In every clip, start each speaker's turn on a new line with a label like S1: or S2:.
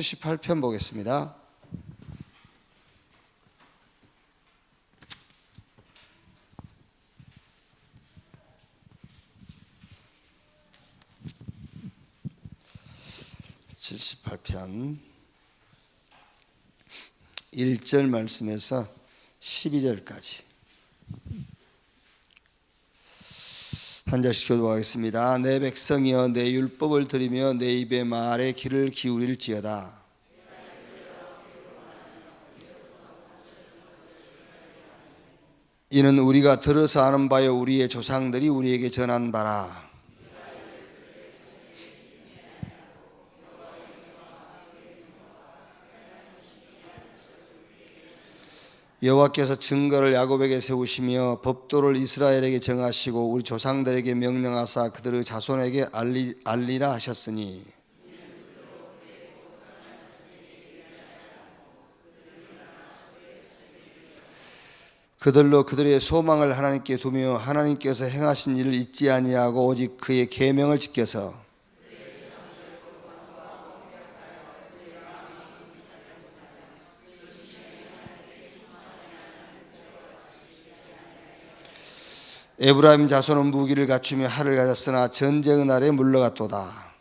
S1: 78편 보겠습니다. (78편) 1절 말씀에서 12절까지 한 절씩 교독하겠습니다. 내 백성이여 내 율법을 들으며 내 입의 말에 귀를 기울일지어다. 이는 우리가 들어서 아는 바요 우리의 조상들이 우리에게 전한 바라. 여호와께서 증거를 야곱에게 세우시며 법도를 이스라엘에게 정하시고 우리 조상들에게 명령하사 그들의 자손에게 알리라 하셨으니 그들로 그들의 소망을 하나님께 두며 하나님께서 행하신 일을 잊지 아니하고 오직 그의 계명을 지켜서 에브라임 자손은 무기를 갖추며 활을 가졌으나 전쟁의 날에 물러갔도다.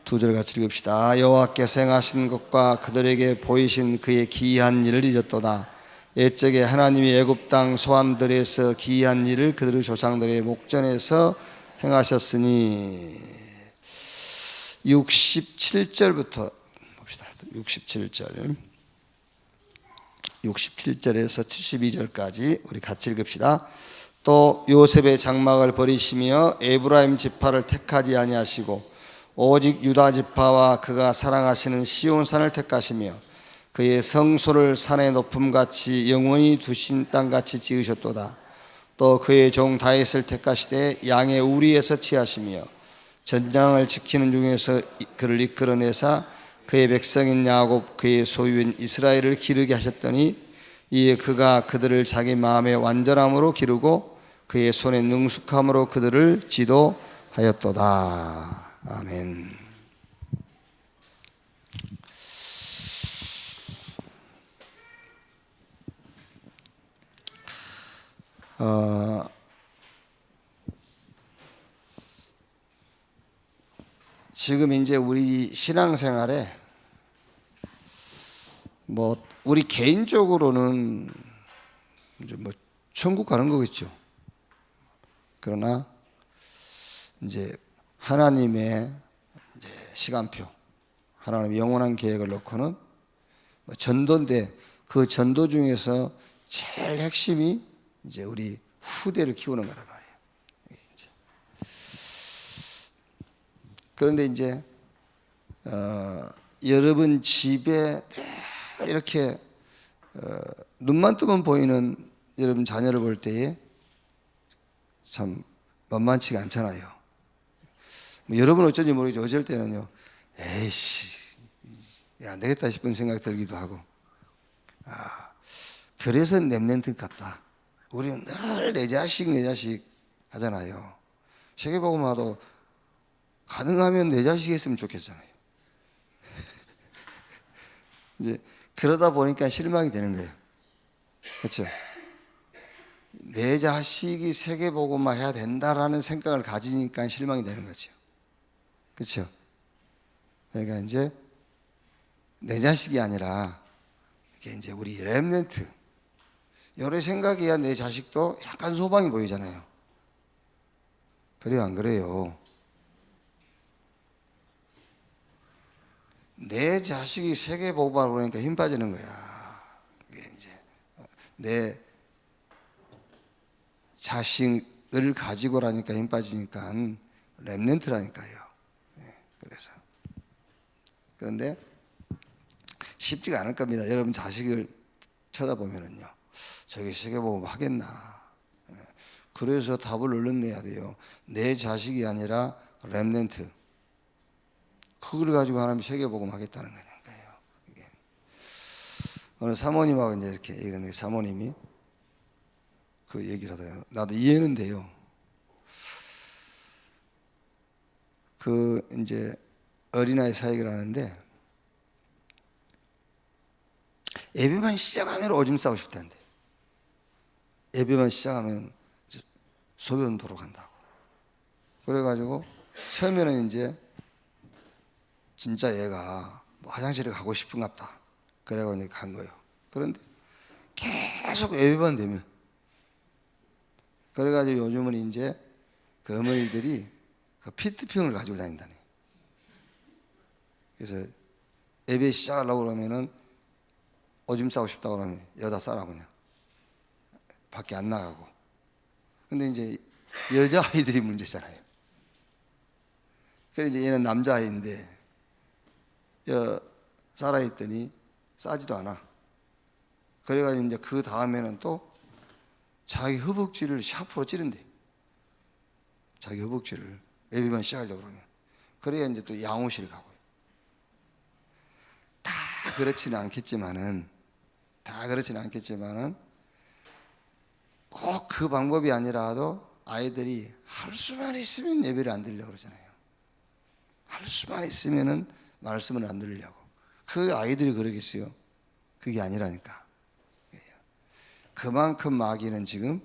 S1: 2절 같이 읽읍시다. 여호와께서 행하신 것과 그들에게 보이신 그의 기이한 일을 잊었도다. 옛적에 하나님이 애굽 땅 소환들에서 기이한 일을 그들의 조상들의 목전에서 행하셨으니 67절부터 봅시다. 67절에서 72절까지 우리 같이 읽읍시다. 또 요셉의 장막을 버리시며 에브라임 지파를 택하지 아니하시고 오직 유다 지파와 그가 사랑하시는 시온산을 택하시며 그의 성소를 산의 높음같이 영원히 두신 땅같이 지으셨도다. 또 그의 종 다윗을 택하시되 양의 우리에서 취하시며 전장을 지키는 중에서 그를 이끌어내사 그의 백성인 야곱 그의 소유인 이스라엘을 기르게 하셨더니 이에 그가 그들을 자기 마음의 완전함으로 기르고 그의 손의 능숙함으로 그들을 지도하였도다. 아멘. 지금 이제 우리 신앙생활에 우리 개인적으로는 이제 천국 가는 거겠죠. 그러나 이제 하나님의 이제 시간표, 하나님의 영원한 계획을 놓고는 전도인데 그 전도 중에서 제일 핵심이 이제 우리 후대를 키우는 거란 말이에요. 그런데 이제 여러분 집에 이렇게 눈만 뜨면 보이는 여러분 자녀를 볼 때에 참 만만치가 않잖아요. 여러분 어쩐지 모르겠죠. 어쩔 때는요, 에이씨, 안 되겠다 싶은 생각이 들기도 하고, 그래서 렘넌트 같다. 우리는 늘 내 자식 하잖아요. 세계복음화도 가능하면 내 자식이 했으면 좋겠잖아요. 이제 그러다 보니까 실망이 되는 거예요. 그렇죠? 내 자식이 세계복음화 해야 된다라는 생각을 가지니까 실망이 되는 거죠. 그렇죠? 그러니까 이제 내 자식이 아니라 이게 이제 우리 렘넌트 여러 생각이야 내 자식도 약간 소망이 보이잖아요. 그래요, 안 그래요? 내 자식이 세계복음화를 그러니까 힘 빠지는 거야. 이게 이제 내 자식을 가지고라니까 힘 빠지니까 렘넌트라니까요. 그래서 그런데 쉽지가 않을 겁니다. 여러분 자식을 쳐다보면은요, 저게 세계복음화 하겠나? 그래서 답을 얼른 내야 돼요. 내 자식이 아니라 렘넌트. 그걸 가지고 하나님이 세계복음 하겠다는 거니까요. 오늘 사모님하고 이제 이렇게 얘기하는데 사모님이 그 얘기를 하다가 나도 이해는 돼요. 그 이제 어린아이 사역을 하는데 예배만 시작하면 오줌 싸고 싶다는데, 예배만 시작하면 소변 보러 간다고. 그래가지고 처음에는 이제 진짜 얘가 뭐 화장실에 가고 싶은갑다. 그래가지고 이제 간 거예요. 그런데 계속 예배만 되면, 그래가지고 요즘은 이제 그 어머니들이 그 피트병을 가지고 다닌다네. 그래서 예배 시작하려고 그러면은 오줌 싸고 싶다고 그러면 여다 싸라 그냥. 밖에 안 나가고. 근데 이제 여자아이들이 문제잖아요. 그래 이제 얘는 남자아이인데 살아있더니 싸지도 않아. 그래가지고 이제 그 다음에는 또 자기 허벅지를 샤프로 찌른대. 자기 허벅지를 예비만 시작하려고 그러면. 그래야 이제 또 양호실 가고요. 다 그렇지는 않겠지만은 꼭 그 방법이 아니라도 아이들이 할 수만 있으면 예배를 안 드리려고 그러잖아요. 할 수만 있으면은 말씀을 안 들으려고. 그 아이들이 그러겠어요? 그게 아니라니까. 그만큼 마귀는 지금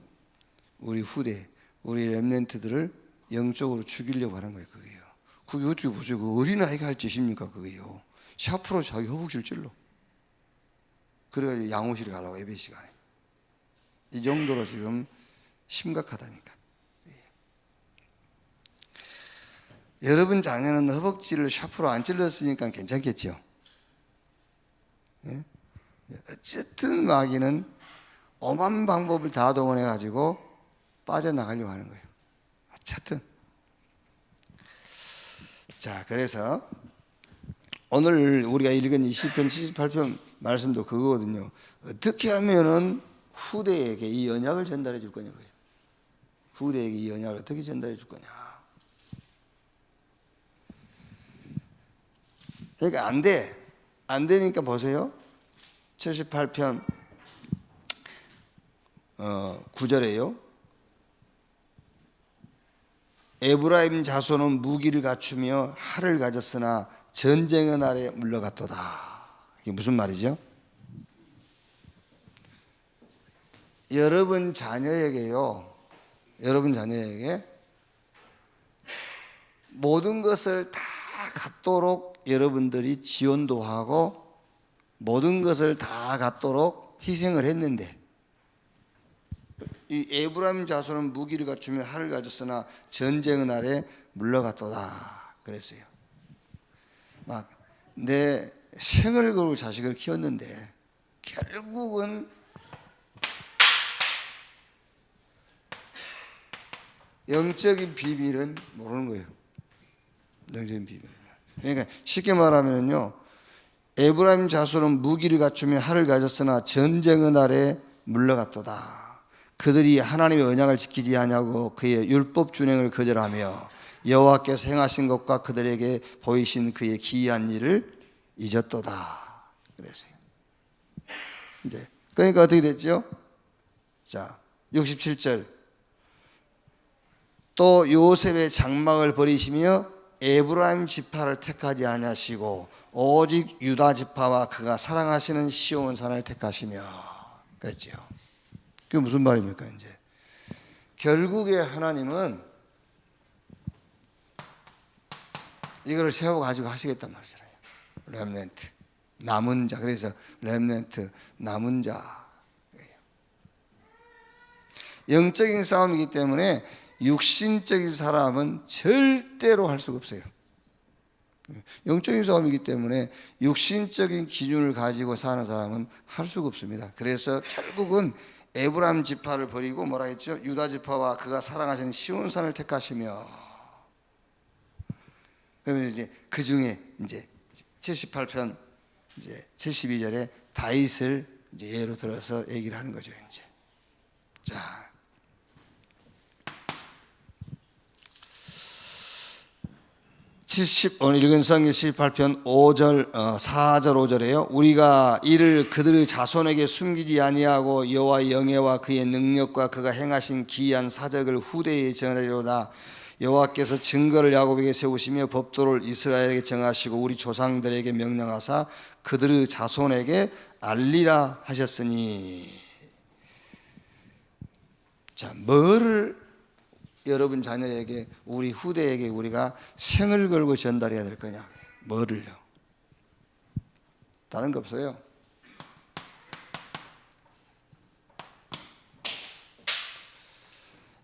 S1: 우리 후대, 우리 렘넌트들을 영적으로 죽이려고 하는 거예요. 그게요. 그게 어떻게 보세요? 그 어린아이가 할 짓입니까? 그게요. 샤프로 자기 허벅지를 찔러. 그래가지고 양호실에 가려고, 예배 시간에. 이 정도로 지금 심각하다니까. 여러분 자녀는 허벅지를 샤프로 안 찔렀으니까 괜찮겠죠. 예? 어쨌든 마귀는 오만 방법을 다 동원해 가지고 빠져나가려고 하는 거예요. 어쨌든. 자, 그래서 오늘 우리가 읽은 이 시편 78편 말씀도 그거거든요. 어떻게 하면은 후대에게 이 언약을 전달해 줄 거냐고요. 후대에게 이 언약을 어떻게 전달해 줄 거냐. 그러니까 안 돼. 안 되니까 보세요. 78편 9절에요. 에브라임 자손은 무기를 갖추며 활을 가졌으나 전쟁의 날에 물러갔도다. 이게 무슨 말이죠? 여러분 자녀에게 모든 것을 다 갖도록 여러분들이 지원도 하고 모든 것을 다 갖도록 희생을 했는데, 이 에브라임 자손은 무기를 갖추며 활을 가졌으나 전쟁의 날에 물러갔도다 그랬어요. 막 내 생을 걸고 자식을 키웠는데 결국은 영적인 비밀은 모르는 거예요. 영적인 비밀. 그러니까 쉽게 말하면요, 에브라임 자손은 무기를 갖추며 활을 가졌으나 전쟁의 날에 물러갔도다. 그들이 하나님의 언약을 지키지 아니하고 그의 율법 준행을 거절하며 여호와께서 행하신 것과 그들에게 보이신 그의 기이한 일을 잊었도다. 그랬어요. 이제 그러니까 어떻게 됐죠? 자, 67절. 또 요셉의 장막을 버리시며 에브라임 지파를 택하지 아니하시고 오직 유다 지파와 그가 사랑하시는 시온 산을 택하시며 그랬죠. 그게 무슨 말입니까? 이제 결국에 하나님은 이거를 세워 가지고 하시겠단 말이잖아요. 렘넌트, 남은 자. 그래서 렘넌트, 남은 자. 영적인 싸움이기 때문에 육신적인 사람은 절대로 할 수가 없어요. 영적인 싸움이기 때문에 육신적인 기준을 가지고 사는 사람은 할 수가 없습니다. 그래서 결국은 에브라임 지파를 버리고 뭐라 했죠? 유다 지파와 그가 사랑하시는 시온 산을 택하시며. 그러면 이제 그 중에 이제 78편 이제 72절에 다윗을 이제 예로 들어서 얘기를 하는 거죠. 이제 자. 오늘 읽은 성경 78편 5절, 4절 5절에요. 우리가 이를 그들의 자손에게 숨기지 아니하고 여호와의 영예와 그의 능력과 그가 행하신 기이한 사적을 후대에 전하리로다. 여호와께서 증거를 야곱에게 세우시며 법도를 이스라엘에게 정하시고 우리 조상들에게 명령하사 그들의 자손에게 알리라 하셨으니. 자, 뭐를 여러분 자녀에게, 우리 후대에게 우리가 생을 걸고 전달해야 될 거냐? 뭐를요? 다른 거 없어요.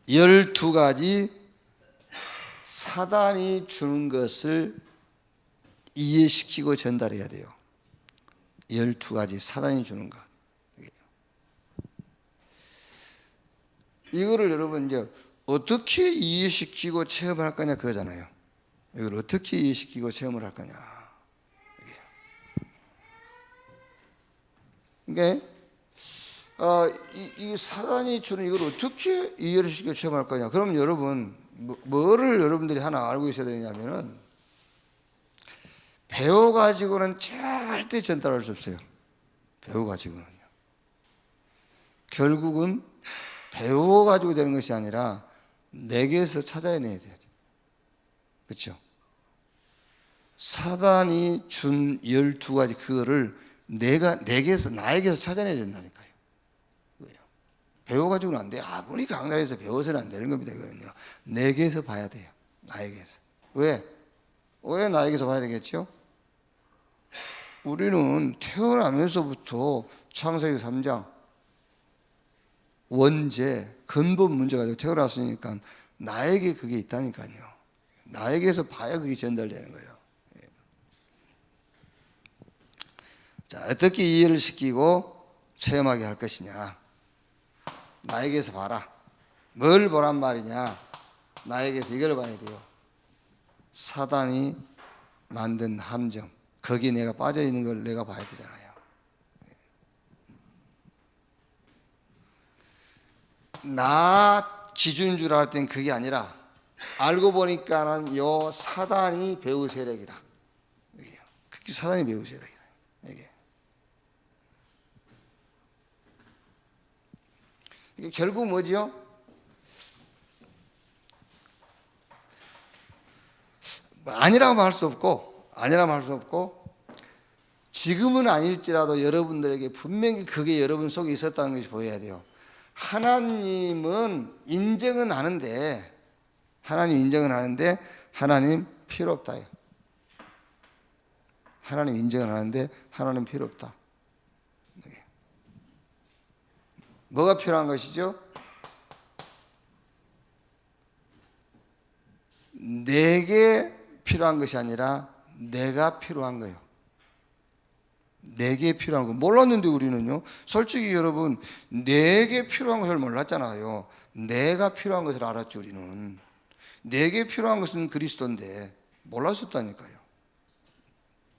S1: 열두 가지 사단이 주는 것을 이해시키고 전달해야 돼요. 12가지 사단이 주는 것. 이거를 여러분 이제 어떻게 이해시키고 체험을 할 거냐 그거잖아요. 이걸 어떻게 이해시키고 체험을 할 거냐. 그러니까 이 사단이 주는 이걸 어떻게 이해를 시키고 체험할 거냐. 그럼 여러분 뭐를 여러분들이 하나 알고 있어야 되냐면은, 배워가지고는 절대 전달할 수 없어요. 배워가지고는요. 결국은 배워가지고 되는 것이 아니라 내게서 찾아내야 돼요. 그렇죠? 사단이 준 12가지 그거를 내게서, 나에게서 찾아내야 된다니까요. 배워가지고는 안 돼요. 아무리 강단에서 배워서는 안 되는 겁니다. 이거는요. 내게서 봐야 돼요. 나에게서. 왜 나에게서 봐야 되겠죠? 우리는 태어나면서부터 창세기 3장 원죄, 근본 문제가 태어났으니까 나에게 그게 있다니까요. 나에게서 봐야 그게 전달되는 거예요. 자, 어떻게 이해를 시키고 체험하게 할 것이냐. 나에게서 봐라. 뭘 보란 말이냐. 나에게서 이걸 봐야 돼요. 사단이 만든 함정, 거기 내가 빠져있는 걸 내가 봐야 되잖아요. 나 기준인 줄 알 땐 그게 아니라 알고 보니까는 요 사단이 배후 세력이다. 그게 사단이 배후 세력이다. 이게 결국 뭐지요? 아니라고 할 수 없고 지금은 아닐지라도 여러분들에게 분명히 그게 여러분 속에 있었다는 것이 보여야 돼요. 하나님은 인정은 하는데 하나님 필요 없다. 하나님 인정은 하는데 하나님 필요 없다. 뭐가 필요한 것이죠? 내게 필요한 것이 아니라 내가 필요한 거예요. 내게 필요한 거 몰랐는데 우리는요. 솔직히 여러분 내게 필요한 것을 몰랐잖아요. 내가 필요한 것을 알았죠. 우리는 내게 필요한 것은 그리스도인데 몰랐었다니까요.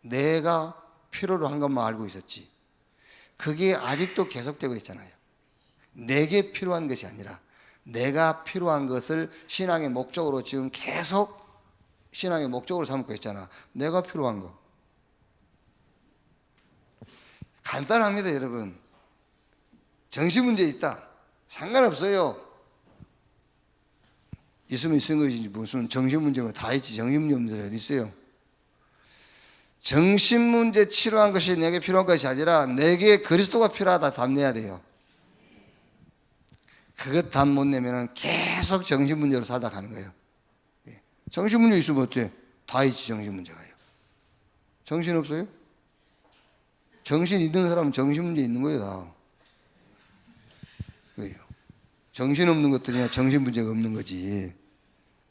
S1: 내가 필요로 한 것만 알고 있었지. 그게 아직도 계속되고 있잖아요. 내게 필요한 것이 아니라 내가 필요한 것을 신앙의 목적으로 지금 계속 신앙의 목적으로 삼고 있잖아. 내가 필요한 거. 간단합니다, 여러분. 정신 문제 있다. 상관없어요. 있으면 있은 것이지 무슨 정신 문제가 다 있지. 정신 문제 없는 사람이 어디 있어요? 정신 문제 치료한 것이 내게 필요한 것이 아니라 내게 그리스도가 필요하다 답 내야 돼요. 그것 답 못 내면 계속 정신 문제로 살다 가는 거예요. 정신 문제 있으면 어때? 다 있지. 정신 문제가요. 정신 없어요? 정신 있는 사람은 정신 문제 있는 거예요. 다. 그게요. 정신 없는 것들이야 정신 문제가 없는 거지.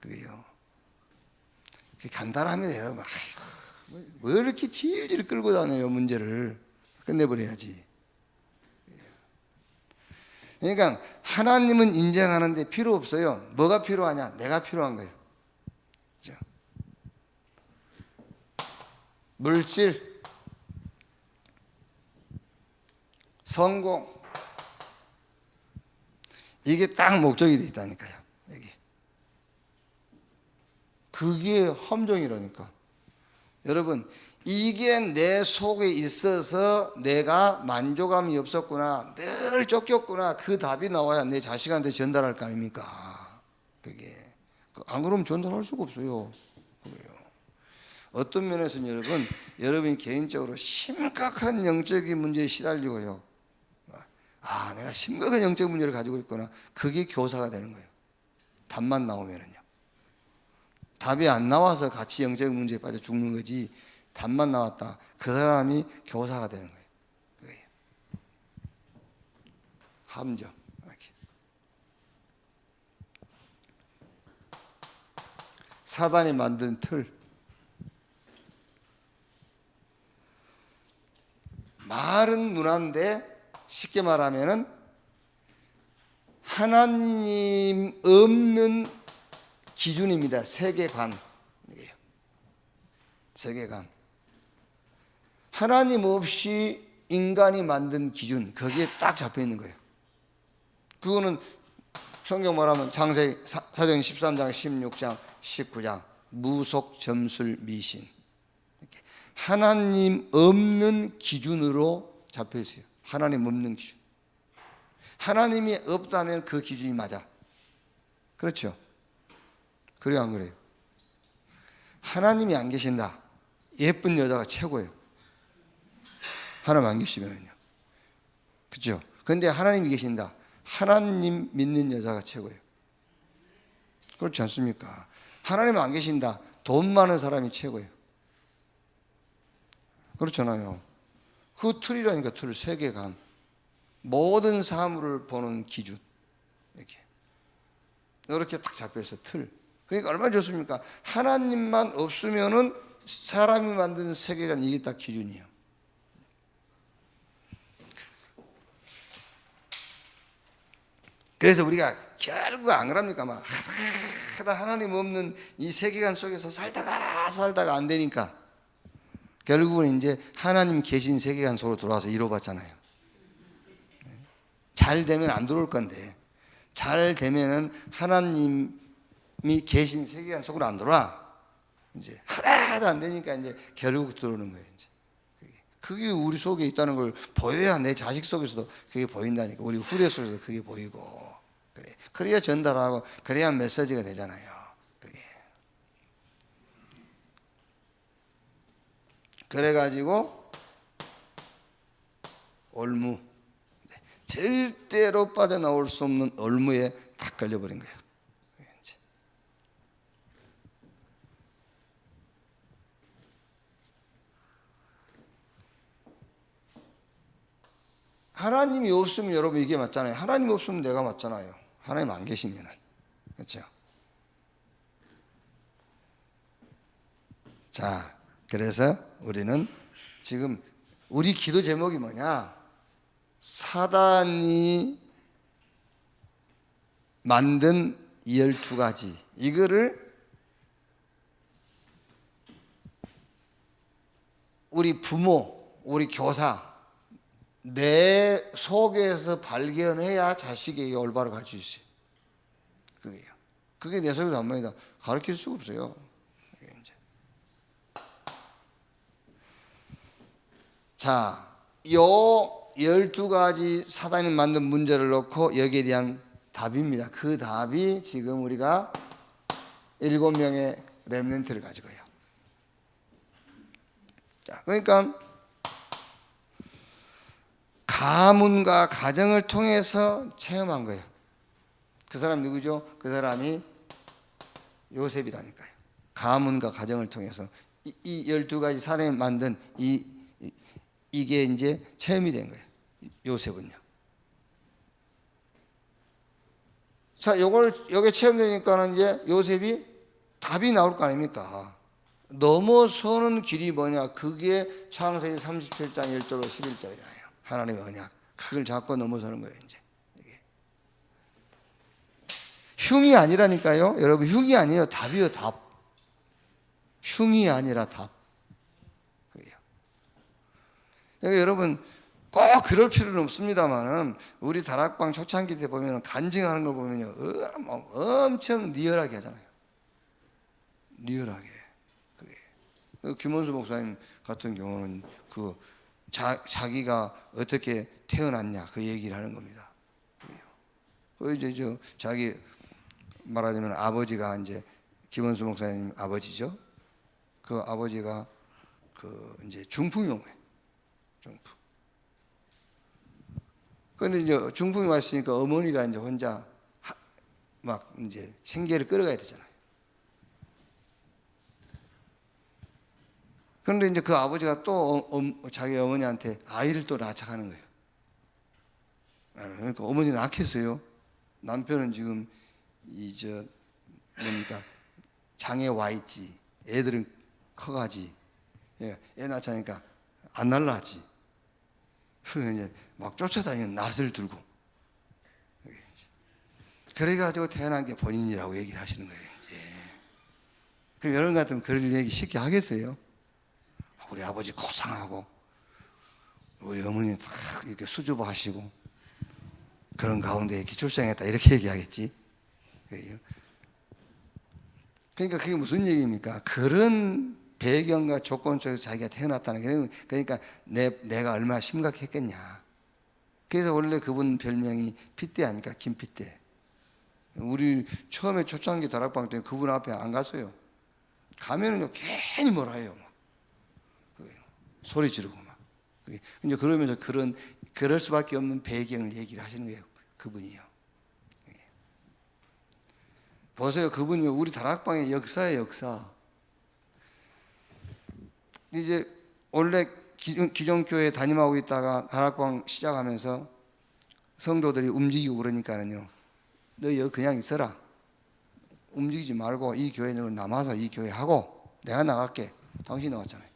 S1: 그게요. 그게 간단합니다, 여러분. 아이고, 뭐 이렇게 질질 끌고 다녀요, 문제를. 끝내버려야지. 그러니까 하나님은 인정하는데 필요 없어요. 뭐가 필요하냐? 내가 필요한 거예요. 그렇죠? 물질, 성공, 이게 딱 목적이 돼 있다니까요. 여기. 그게 함정이라니까. 여러분, 이게 내 속에 있어서 내가 만족감이 없었구나, 늘 쫓겼구나, 그 답이 나와야 내 자식한테 전달할 거 아닙니까? 그게 안 그러면 전달할 수가 없어요. 그래요. 어떤 면에서는 여러분이 개인적으로 심각한 영적인 문제에 시달리고요. 내가 심각한 영적 문제를 가지고 있구나. 그게 교사가 되는 거예요. 답만 나오면은요. 답이 안 나와서 같이 영적 문제에 빠져 죽는 거지. 답만 나왔다. 그 사람이 교사가 되는 거예요. 그거예요. 함정. 이렇게. 사단이 만든 틀. 말은 문화인데 쉽게 말하면은 하나님 없는 기준입니다. 세계관. 이게요. 세계관. 하나님 없이 인간이 만든 기준, 거기에 딱 잡혀 있는 거예요. 그거는 성경 말하면 창세기 사도행 13장, 16장, 19장 무속 점술 미신. 이렇게 하나님 없는 기준으로 잡혀 있어요. 하나님 없는 기준. 하나님이 없다면 그 기준이 맞아. 그렇죠? 그래요, 안 그래요? 하나님이 안 계신다. 예쁜 여자가 최고예요. 하나님 안 계시면은요. 그렇죠? 근데 하나님이 계신다. 하나님 믿는 여자가 최고예요. 그렇지 않습니까? 하나님 안 계신다. 돈 많은 사람이 최고예요. 그렇잖아요. 그 틀이라니까, 틀, 세계관. 모든 사물을 보는 기준. 이렇게 딱 잡혀있어, 틀. 그러니까 얼마나 좋습니까? 하나님만 없으면은 사람이 만든 세계관, 이게 딱 기준이에요. 그래서 우리가 결국 안 그럽니까? 막 하다 하나님 없는 이 세계관 속에서 살다가 안 되니까 결국은 이제 하나님 계신 세계관 속으로 들어와서 이뤄봤잖아요. 잘 되면 안 들어올 건데 잘 되면은 하나님이 계신 세계관 속으로 안 들어와. 이제 하나도 안 되니까 이제 결국 들어오는 거예요. 이제 그게 우리 속에 있다는 걸 보여야 내 자식 속에서도 그게 보인다니까. 우리 후대 속에서도 그게 보이고. 그래. 그래야 전달하고 그래야 메시지가 되잖아요. 그게. 그래가지고 올무. 절대로 빠져나올 수 없는 올무에 딱 걸려버린 거예요. 하나님이 없으면 여러분 이게 맞잖아요. 하나님 없으면 내가 맞잖아요. 하나님 안 계시면은. 그렇죠? 자, 그래서 우리는 지금 우리 기도 제목이 뭐냐? 사단이 만든 12가지. 이거를 우리 부모, 우리 교사, 내 속에서 발견해야 자식에게 올바로 가르칠 수 있어요. 그게요. 그게 내 속에서 안 보인다. 가르칠 수가 없어요. 이제. 자, 요 12가지 사단이 만든 문제를 놓고 여기에 대한 답입니다. 그 답이 지금 우리가 7명의 렘넌트를 가지고요. 자, 그러니까 가문과 가정을 통해서 체험한 거예요. 그 사람 누구죠? 그 사람이 요셉이라니까요. 가문과 가정을 통해서 이 12가지 사람이 만든 이게 이제 체험이 된 거예요. 요셉은요. 자, 요게 체험되니까는 이제 요셉이 답이 나올 거 아닙니까? 넘어서는 길이 뭐냐? 그게 창세기 37장 1절로 11절이잖아요. 하나님의 언약. 그걸 잡고 넘어서는 거예요, 이제. 이게. 흉이 아니라니까요. 여러분, 흉이 아니에요. 답이에요, 답. 흉이 아니라 답. 그게요. 그러니까 여러분, 꼭 그럴 필요는 없습니다만은 우리 다락방 초창기 때 보면 간증하는 걸 보면요, 엄청 리얼하게 하잖아요. 리얼하게. 그게. 김원수 목사님 같은 경우는 자기가 어떻게 태어났냐 그 얘기를 하는 겁니다. 그 이제 자기 말하자면 아버지가 이제 김원수 목사님 아버지죠. 그 아버지가 그 이제 중풍이 온 거예요. 중풍. 그런데 이제 중풍이 왔으니까 어머니가 이제 혼자 막 이제 생계를 끌어가야 되잖아요. 그런데 이제 그 아버지가 또 자기 어머니한테 아이를 또 낳자하는 거예요. 그러니까 어머니 낳겠어요. 남편은 지금 뭡니까 장에 와 있지. 애들은 커가지. 애 낳자니까 안 날라하지. 그래서 이제 막 쫓아다니는 낫을 들고. 그래가지고 태어난 게 본인이라고 얘기를 하시는 거예요. 이제. 그럼 여러분 같으면 그런 얘기 쉽게 하겠어요? 우리 아버지 고상하고 우리 어머니 딱 이렇게 수줍어하시고 그런 가운데 이렇게 출생했다 이렇게 얘기하겠지. 그러니까 그게 무슨 얘기입니까? 그런 배경과 조건 속에서 자기가 태어났다는 게 그러니까 내가 얼마나 심각했겠냐. 그래서 원래 그분 별명이 핏대 아닙니까? 김핏대. 우리 처음에 초창기 다락방 때 그분 앞에 안 갔어요. 가면은요 괜히 뭐라 해요. 소리 지르고 막. 이제 그러면서 그럴 수밖에 없는 배경을 얘기를 하시는 거예요. 그분이요. 보세요. 그분이 우리 다락방의 역사의 역사. 이제 원래 기존교회 담임하고 있다가 다락방 시작하면서 성도들이 움직이고 그러니까는요. 너 여기 그냥 있어라. 움직이지 말고 이 교회 너 남아서 이 교회 하고 내가 나갈게. 당신이 나왔잖아요.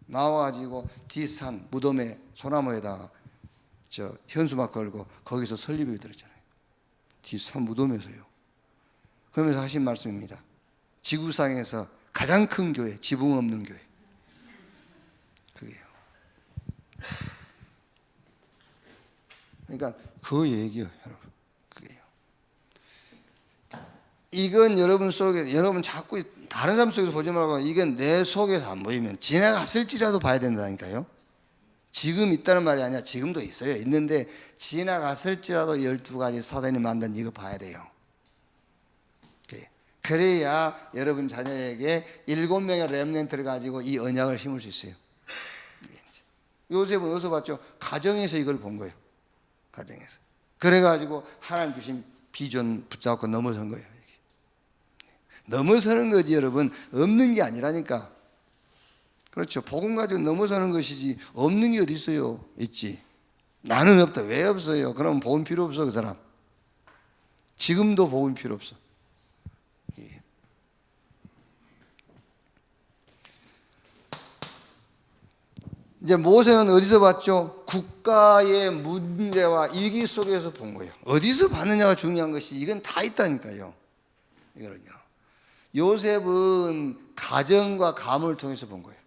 S1: 나와가지고 뒷산 무덤에 소나무에다가 현수막 걸고 거기서 설립을 들었잖아요. 뒷산 무덤에서요. 그러면서 하신 말씀입니다. 지구상에서 가장 큰 교회, 지붕 없는 교회. 그게요. 그러니까 그 얘기요, 여러분. 그게요. 이건 여러분 속에, 여러분 자꾸 다른 사람 속에서 보지 말고 이건 내 속에서 안 보이면 지나갔을지라도 봐야 된다니까요. 지금 있다는 말이 아니라 지금도 있어요. 있는데 지나갔을지라도 12가지 사단이 만든 이거 봐야 돼요. 그래야 여러분 자녀에게 7명의 렘넌트를 가지고 이 언약을 심을 수 있어요. 요셉은 어디서 봤죠? 가정에서 이걸 본 거예요. 가정에서. 그래가지고 하나님 주신 비전 붙잡고 넘어선 거예요. 넘어서는 거지 여러분. 없는 게 아니라니까. 그렇죠. 복음 가지고 넘어서는 것이지 없는 게 어디 있어요? 있지. 나는 없다. 왜 없어요? 그럼 복음 필요 없어 그 사람. 지금도 복음 필요 없어. 이제 모세는 어디서 봤죠? 국가의 문제와 위기 속에서 본 거예요. 어디서 봤느냐가 중요한 것이 이건 다 있다니까요. 이거는요. 요셉은 가정과 가문을 통해서 본 거예요.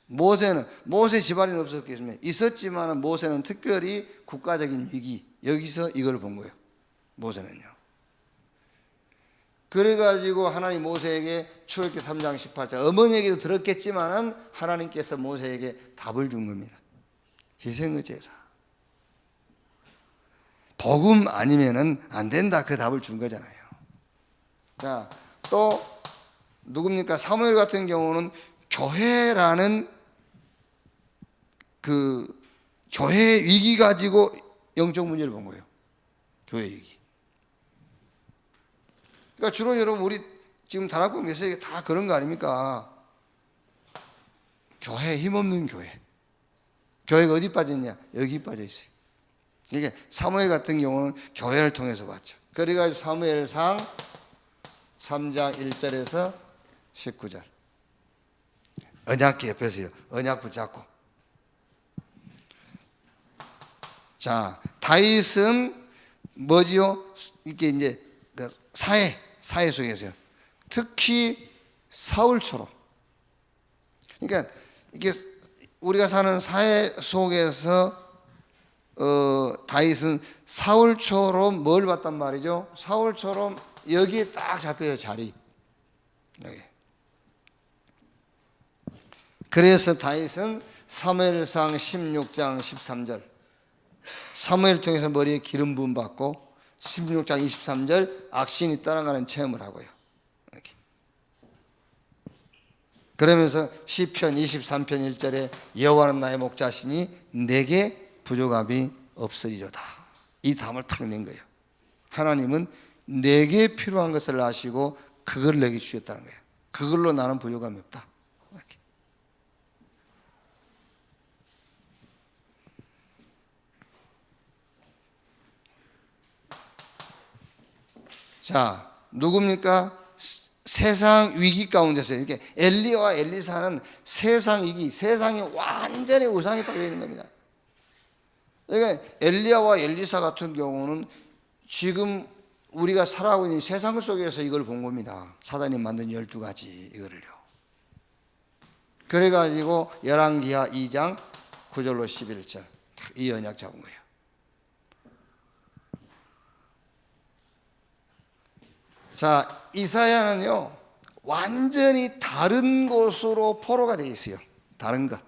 S1: 모세 집안에는 없었겠지만 있었지만 모세는 특별히 국가적인 위기 여기서 이걸 본 거예요. 모세는요. 그래가지고 하나님 모세에게 출애굽기 3장 18절 어머니에게도 들었겠지만은 하나님께서 모세에게 답을 준 겁니다. 희생의 제사. 복음 아니면은 안 된다. 그 답을 준 거잖아요. 자, 또 누굽니까? 사무엘 같은 경우는 교회라는 그 교회 위기 가지고 영적 문제를 본 거예요. 교회 위기. 그러니까 주로 여러분 우리 지금 다락방 메시지 다 그런 거 아닙니까? 교회 힘없는 교회. 교회가 어디 빠졌냐? 여기 빠져 있어요. 이게 사무엘 같은 경우는 교회를 통해서 봤죠. 그래가지고 사무엘상 3장 1절에서 19절. 언약궤 옆에서요. 언약 붙잡고. 자, 다윗은 뭐지요? 이게 이제 그 사회 속에서요. 특히 사울처럼. 그러니까 이게 우리가 사는 사회 속에서 다윗은 사울처럼 뭘 봤단 말이죠? 사울처럼 여기에 딱 잡혀요, 자리. 여기. 그래서 다윗은 사무엘상 16장 13절 사무엘 통해서 머리에 기름 부음 받고 16장 23절 악신이 떠나가는 체험을 하고요. 그러면서 시편 23편 1절에 여호와는 나의 목자시니 내게 부족함이 없으리로다. 이 담을 탁 낸 거예요. 하나님은 내게 필요한 것을 아시고 그걸 내게 주셨다는 거예요. 그걸로 나는 부족함이 없다. 이렇게. 자, 누굽니까? 세상 위기 가운데서 이렇게 엘리야와 엘리사는 세상 위기, 세상이 완전히 우상에 빠져 있는 겁니다. 그러니까 엘리야와 엘리사 같은 경우는 지금 우리가 살아가고 있는 세상 속에서 이걸 본 겁니다. 사단이 만든 12가지 이거를요. 그래가지고 열왕기하 2장 9절로 11절 이 언약 잡은 거예요. 자, 이사야는요 완전히 다른 곳으로 포로가 되어 있어요. 다른 것.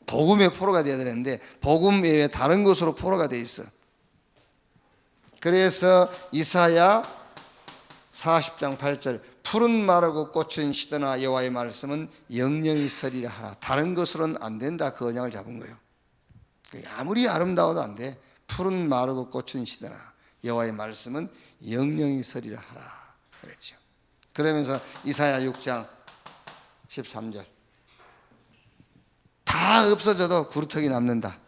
S1: 복음의 포로가 되어야 되는데 복음 외에 다른 곳으로 포로가 되어 있어. 그래서 이사야 40장 8절 푸른 마르고 꽃은 시드나 여호와의 말씀은 영영이 서리라 하라. 다른 것으로는 안 된다. 그 언약을 잡은 거예요. 아무리 아름다워도 안 돼. 푸른 마르고 꽃은 시드나 여호와의 말씀은 영영이 서리라 하라 그랬죠. 그러면서 이사야 6장 13절 다 없어져도 구루터기 남는다.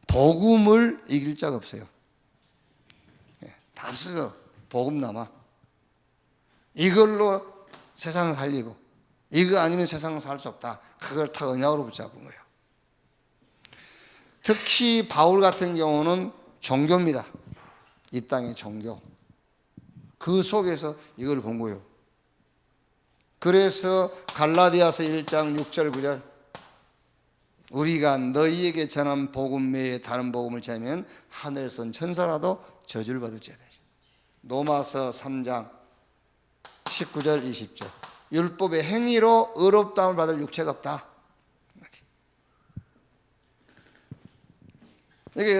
S1: 복음을 이길 자가 없어요. 다 없어져 복음 남아. 이걸로 세상을 살리고 이거 아니면 세상을 살 수 없다. 그걸 다 언약으로 붙잡은 거예요. 특히 바울 같은 경우는 종교입니다. 이 땅의 종교. 그 속에서 이걸 본 거예요. 그래서 갈라디아서 1장 6절 9절 우리가 너희에게 전한 복음 외에 다른 복음을 전하면 하늘에서 온 천사라도 저주를 받을지어다. 로마서 3장 19절 20절 율법의 행위로 의롭다움을 받을 육체가 없다. 그러니까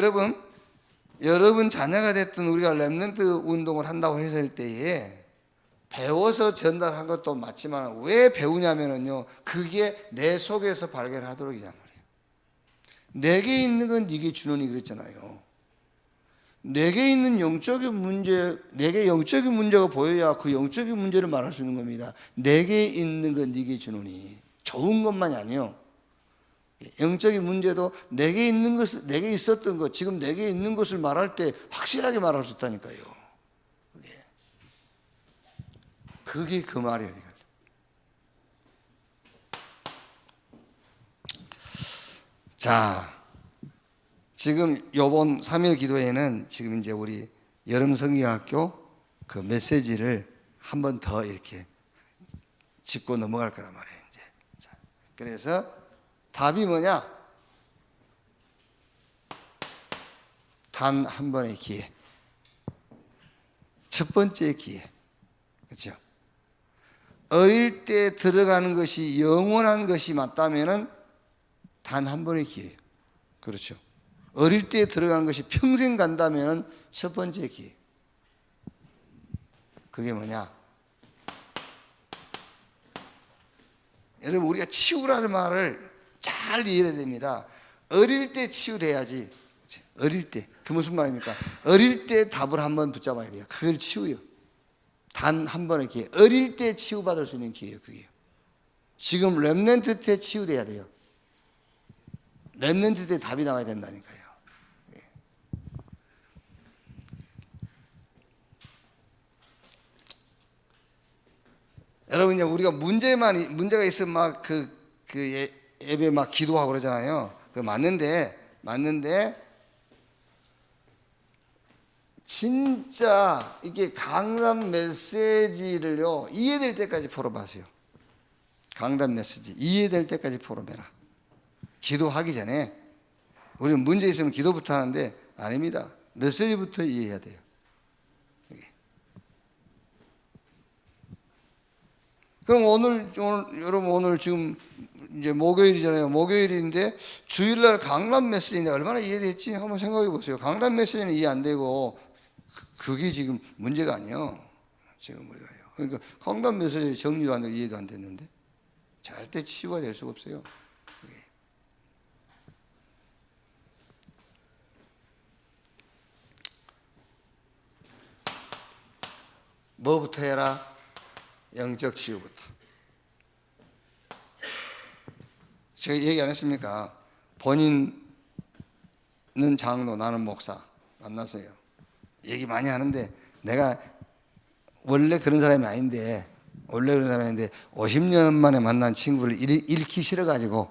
S1: 여러분 자녀가 됐든 우리가 렘넌트 운동을 한다고 했을 때에 배워서 전달한 것도 맞지만 왜 배우냐면요 그게 내 속에서 발견하도록 이란 말이에요. 내게 있는 건 네게 주노니 그랬잖아요. 내게 있는 영적인 문제, 내게 영적인 문제가 보여야 그 영적인 문제를 말할 수 있는 겁니다. 내게 있는 건 네게 주노니 좋은 것만이 아니에요. 영적인 문제도 내게 있는 것을, 내게 있었던 것, 지금 내게 있는 것을 말할 때 확실하게 말할 수 있다니까요. 그게 그 말이에요. 자, 지금 요번 3일 기도회는 지금 이제 우리 여름 성경학교 그 메시지를 한 번 더 이렇게 짚고 넘어갈 거란 말이에요. 이제. 자, 그래서 답이 뭐냐? 단 한 번의 기회. 첫 번째 기회. 그렇죠? 어릴 때 들어가는 것이 영원한 것이 맞다면은 단 한 번의 기회예요. 그렇죠? 어릴 때 들어간 것이 평생 간다면은 첫 번째 기회. 그게 뭐냐? 여러분 우리가 치유라는 말을 잘 이해해야 됩니다. 어릴 때 치유돼야지. 어릴 때. 그 무슨 말입니까? 어릴 때 답을 한번 붙잡아야 돼요. 그걸 치유요. 단 한 번의 기회. 어릴 때 치유받을 수 있는 기회예요. 그게요. 지금 렘넌트 때 치유돼야 돼요. 렘넌트 때 답이 나와야 된다니까요. 예. 여러분 이제 우리가 문제가 있으면 막 예배 막 기도하고 그러잖아요. 그 맞는데 진짜 이게 강단 메시지를요 이해될 때까지 풀어봐세요. 강단 메시지 이해될 때까지 풀어내라. 기도하기 전에 우리는 문제 있으면 기도부터 하는데 아닙니다. 메시지부터 이해해야 돼요. 그럼 여러분 오늘 지금 이제 목요일이잖아요. 목요일인데 주일날 강단 메시지인데 얼마나 이해됐지? 한번 생각해 보세요. 강단 메시지는 이해 안 되고 그게 지금 문제가 아니에요. 지금 우리가요. 그러니까 강단 메시지 정리도 안 되고 이해도 안 됐는데 절대 치유가 될 수가 없어요. 뭐부터 해라? 영적 치유부터. 제가 얘기 안 했습니까? 본인은 장로, 나는 목사 만났어요. 얘기 많이 하는데 내가 원래 그런 사람이 아닌데 50년 만에 만난 친구를 잃기 싫어가지고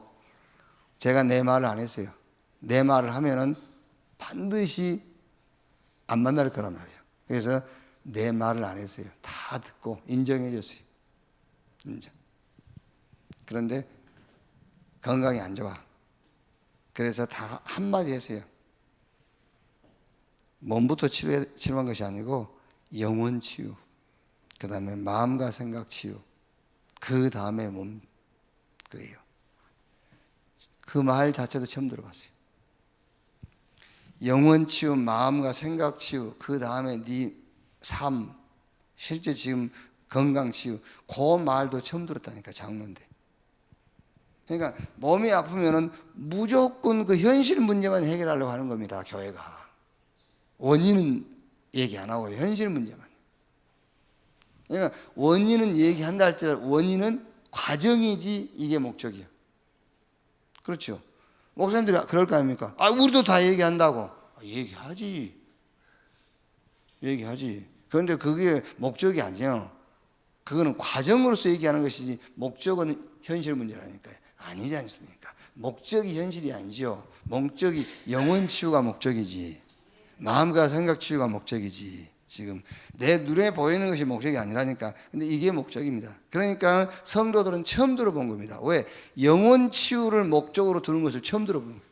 S1: 제가 내 말을 안 했어요. 내 말을 하면은 반드시 안 만날 거란 말이에요. 그래서 내 말을 안 했어요. 다 듣고 인정해 줬어요. 인정. 그런데 건강이 안 좋아. 그래서 다 한마디 했어요. 몸부터 치료한 것이 아니고 영혼 치유, 그 다음에 마음과 생각 치유, 그 다음에 몸, 그예요. 그 말 자체도 처음 들어봤어요. 영혼 치유, 마음과 생각 치유, 그 다음에 네 삶, 실제 지금 건강 치유, 그 말도 처음 들었다니까, 장로인데. 그러니까 몸이 아프면은 무조건 그 현실 문제만 해결하려고 하는 겁니다, 교회가. 원인은 얘기 안 하고 현실 문제만. 그러니까 원인은 얘기한다 할지라도 원인은 과정이지 이게 목적이야. 그렇죠? 목사님들이 그럴 거 아닙니까? 우리도 다 얘기한다고. 얘기하지. 그런데 그게 목적이 아니에요. 그거는 과정으로서 얘기하는 것이지 목적은 현실 문제라니까요. 아니지 않습니까? 목적이 현실이 아니죠. 목적이 영혼 치유가 목적이지. 마음과 생각 치유가 목적이지. 지금 내 눈에 보이는 것이 목적이 아니라니까. 근데 이게 목적입니다. 그러니까 성도들은 처음 들어본 겁니다. 왜? 영혼 치유를 목적으로 두는 것을 처음 들어보는 거예요.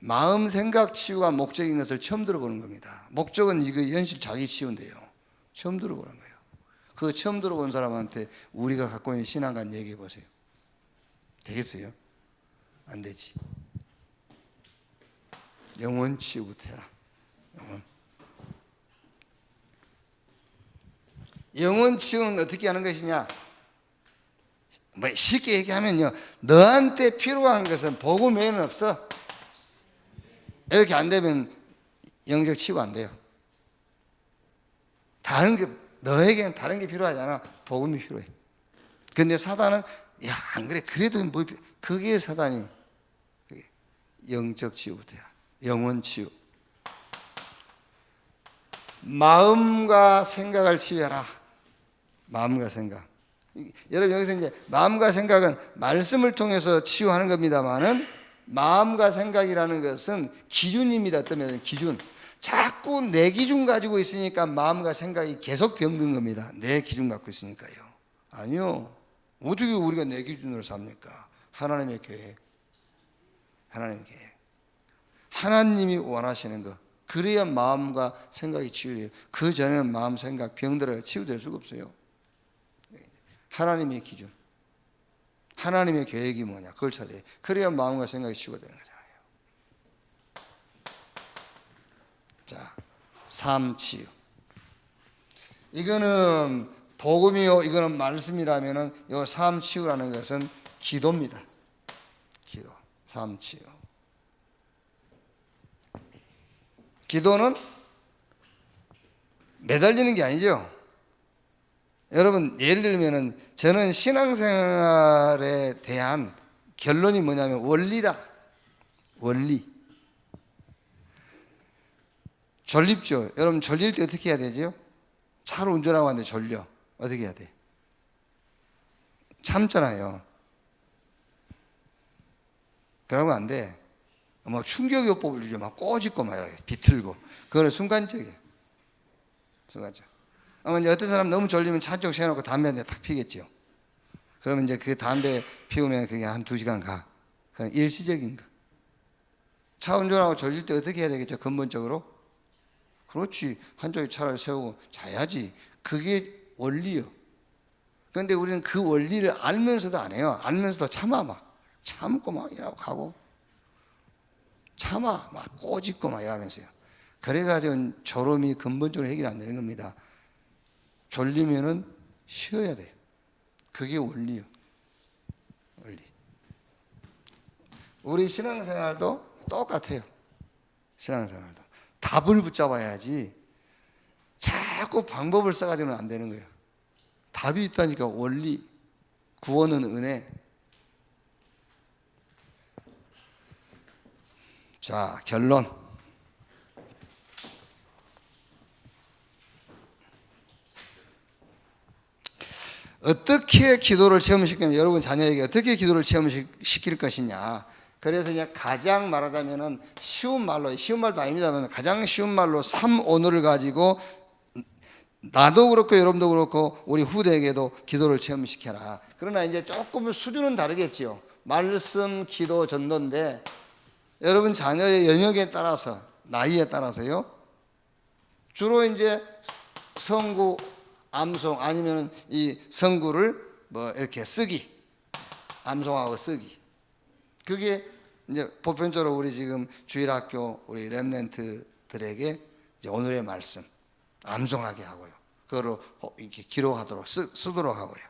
S1: 마음 생각 치유가 목적인 것을 처음 들어보는 겁니다. 목적은 이거 현실 자기 치유인데요. 처음 들어보는 거예요. 그 처음 들어본 사람한테 우리가 갖고 있는 신앙관 얘기해 보세요. 되겠어요? 안 되지. 영혼 치유부터 해라. 영혼 치유는 어떻게 하는 것이냐? 뭐 쉽게 얘기하면요, 너한테 필요한 것은 복음 외에는 없어. 이렇게 안 되면 영적 치유가 안 돼요. 다른 게, 너에게는 다른 게 필요하잖아. 복음이 필요해. 근데 사단은 안 그래, 그래도 뭐, 그게 사단이. 영적 치유부터 해라. 영혼 치유. 마음과 생각을 치유해라. 마음과 생각. 여러분, 여기서 이제 마음과 생각은 말씀을 통해서 치유하는 겁니다만은, 마음과 생각이라는 것은 기준입니다. 어떤 기준. 자꾸 내 기준 가지고 있으니까 마음과 생각이 계속 병든 겁니다. 내 기준 갖고 있으니까요. 아니요. 어떻게 우리가 내 기준으로 삽니까? 하나님의 계획. 하나님의 계획. 하나님이 원하시는 것. 그래야 마음과 생각이 치유돼요. 그 전에는 마음, 생각, 병들어야 치유될 수가 없어요. 하나님의 기준, 하나님의 계획이 뭐냐, 그걸 찾아야 돼. 그래야 마음과 생각이 치유가 되는 거잖아요. 자, 삶 치유. 이거는 복음이요, 이거는 말씀이라면은 이 삶 치유라는 것은 기도입니다. 기도, 삶 치유. 기도는 매달리는 게 아니죠. 여러분, 예를 들면은 저는 신앙생활에 대한 결론이 뭐냐면 원리다. 원리. 졸립죠. 여러분, 졸릴 때 어떻게 해야 되죠? 차를 운전하고 왔는데 졸려. 어떻게 해야 돼? 참잖아요. 그러면 안 돼. 뭐 충격요법을 주죠. 막 꼬집고 막 이렇게 비틀고. 그거는 순간적이에요. 순간적. 아마 이제 어떤 사람 너무 졸리면 차 쪽 세워놓고 담배 한 대 탁 피겠죠. 그러면 이제 그 담배 피우면 그게 한 2시간 가. 그건 일시적인 거. 차 운전하고 졸릴 때 어떻게 해야 되겠죠? 근본적으로? 그렇지. 한쪽에 차를 세우고 자야지. 그게 원리요. 그런데 우리는 그 원리를 알면서도 안 해요. 알면서도 참아 막. 참고 막 이러고 가고. 참아 막 꼬집고 막 이러면서요. 그래가지고 졸음이 근본적으로 해결이 안 되는 겁니다. 졸리면은 쉬어야 돼요. 그게 원리요. 원리. 우리 신앙생활도 똑같아요. 신앙생활도 답을 붙잡아야지 자꾸 방법을 써가지고는 안 되는 거예요. 답이 있다니까. 원리, 구원은 은혜. 자, 결론. 어떻게 기도를 체험시키냐, 여러분 자녀에게 어떻게 기도를 체험시킬 것이냐. 그래서 그냥 가장 말하자면은 쉬운 말로, 쉬운 말도 아닙니다만 가장 쉬운 말로 3오늘을 가지고 나도 그렇고 여러분도 그렇고 우리 후대에게도 기도를 체험시켜라. 그러나 이제 조금 수준은 다르겠지요. 말씀, 기도, 전도인데 여러분 자녀의 영역에 따라서, 나이에 따라서요, 주로 이제 성구, 암송 아니면 이 성구를 뭐 이렇게 쓰기, 암송하고 쓰기. 그게 이제 보편적으로 우리 지금 주일학교 우리 렘넌트들에게 이제 오늘의 말씀 암송하게 하고요. 그거를 이렇게 기록하도록 쓰도록 하고요.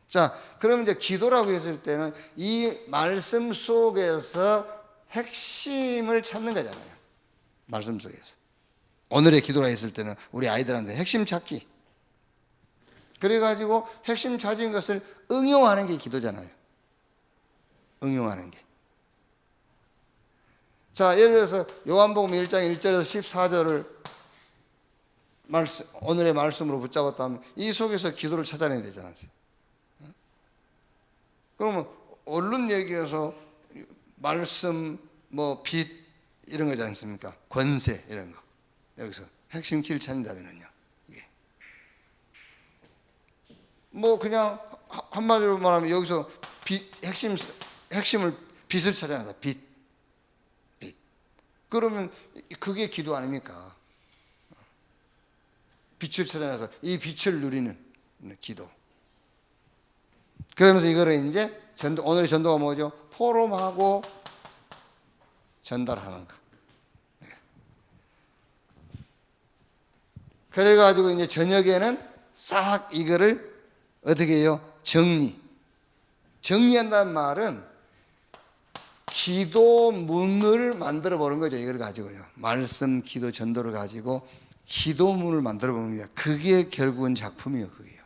S1: 자, 그럼 이제 기도라고 했을 때는 이 말씀 속에서 핵심을 찾는 거잖아요. 말씀 속에서. 오늘의 기도라 했을 때는 우리 아이들한테 핵심 찾기. 그래가지고 핵심 찾은 것을 응용하는 게 기도잖아요. 응용하는 게. 자, 예를 들어서 요한복음 1장 1절에서 14절을 오늘의 말씀으로 붙잡았다면 이 속에서 기도를 찾아내야 되잖아요. 그러면 얼른 얘기해서 말씀, 뭐 빛 이런 거지 않습니까? 권세 이런 거. 여기서 핵심 키를 찾는다면요. 뭐 그냥 한마디로 말하면 여기서 핵심을 빛을 찾아내다. 빛. 그러면 그게 기도 아닙니까? 빛을 찾아내서 이 빛을 누리는 기도. 그러면서 이거를 이제 오늘의 전도가 뭐죠? 포럼하고 전달하는 거. 그래가지고 이제 저녁에는 싹 이거를 어떻게 해요? 정리한다는 말은 기도문을 만들어 보는 거죠. 이걸 가지고요. 말씀, 기도, 전도를 가지고 기도문을 만들어 보는 거예요. 그게 결국은 작품이에요. 그게요.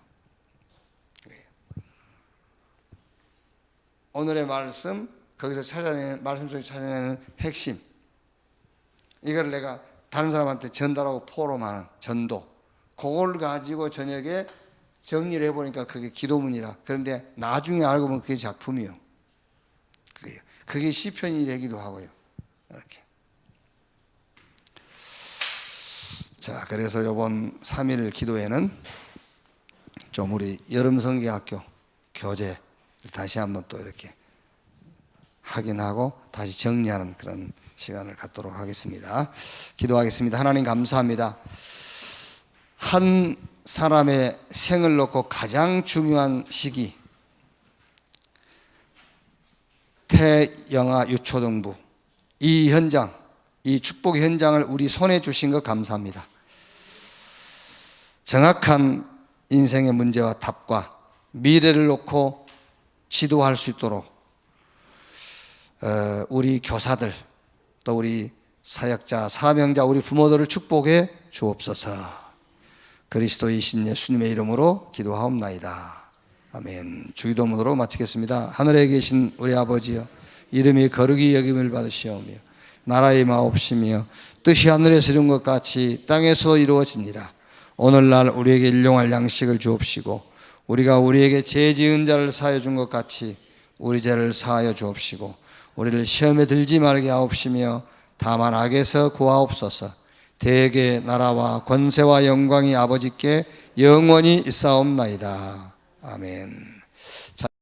S1: 오늘의 말씀, 거기서 찾아내는, 말씀 속에 찾아내는 핵심. 이걸 내가 다른 사람한테 전달하고 포럼하는 전도. 그걸 가지고 저녁에 정리를 해보니까 그게 기도문이라. 그런데 나중에 알고 보면 그게 작품이요. 그게 시편이 되기도 하고요. 이렇게. 자, 그래서 이번 3일 기도회는 좀 우리 여름성경학교 교재를 다시 한번 또 이렇게 확인하고 다시 정리하는 그런 시간을 갖도록 하겠습니다. 기도하겠습니다. 하나님 감사합니다. 한 사람의 생을 놓고 가장 중요한 시기, 태영아 유초등부, 이 현장, 이 축복의 현장을 우리 손에 주신 것 감사합니다. 정확한 인생의 문제와 답과 미래를 놓고 지도할 수 있도록 우리 교사들, 또 우리 사역자, 사명자, 우리 부모들을 축복해 주옵소서. 그리스도이신 예수님의 이름으로 기도하옵나이다. 아멘. 주기도문으로 마치겠습니다. 하늘에 계신 우리 아버지여, 이름이 거룩히 여김을 받으시오며 나라의 마옵시며 뜻이 하늘에서 이룬 것 같이 땅에서 이루어지니라. 오늘날 우리에게 일용할 양식을 주옵시고 우리가 우리에게 죄 지은 자를 사하여 준 것 같이 우리 죄를 사하여 주옵시고 우리를 시험에 들지 말게 하옵시며 다만 악에서 구하옵소서. 대개 나라와 권세와 영광이 아버지께 영원히 있사옵나이다. 아멘.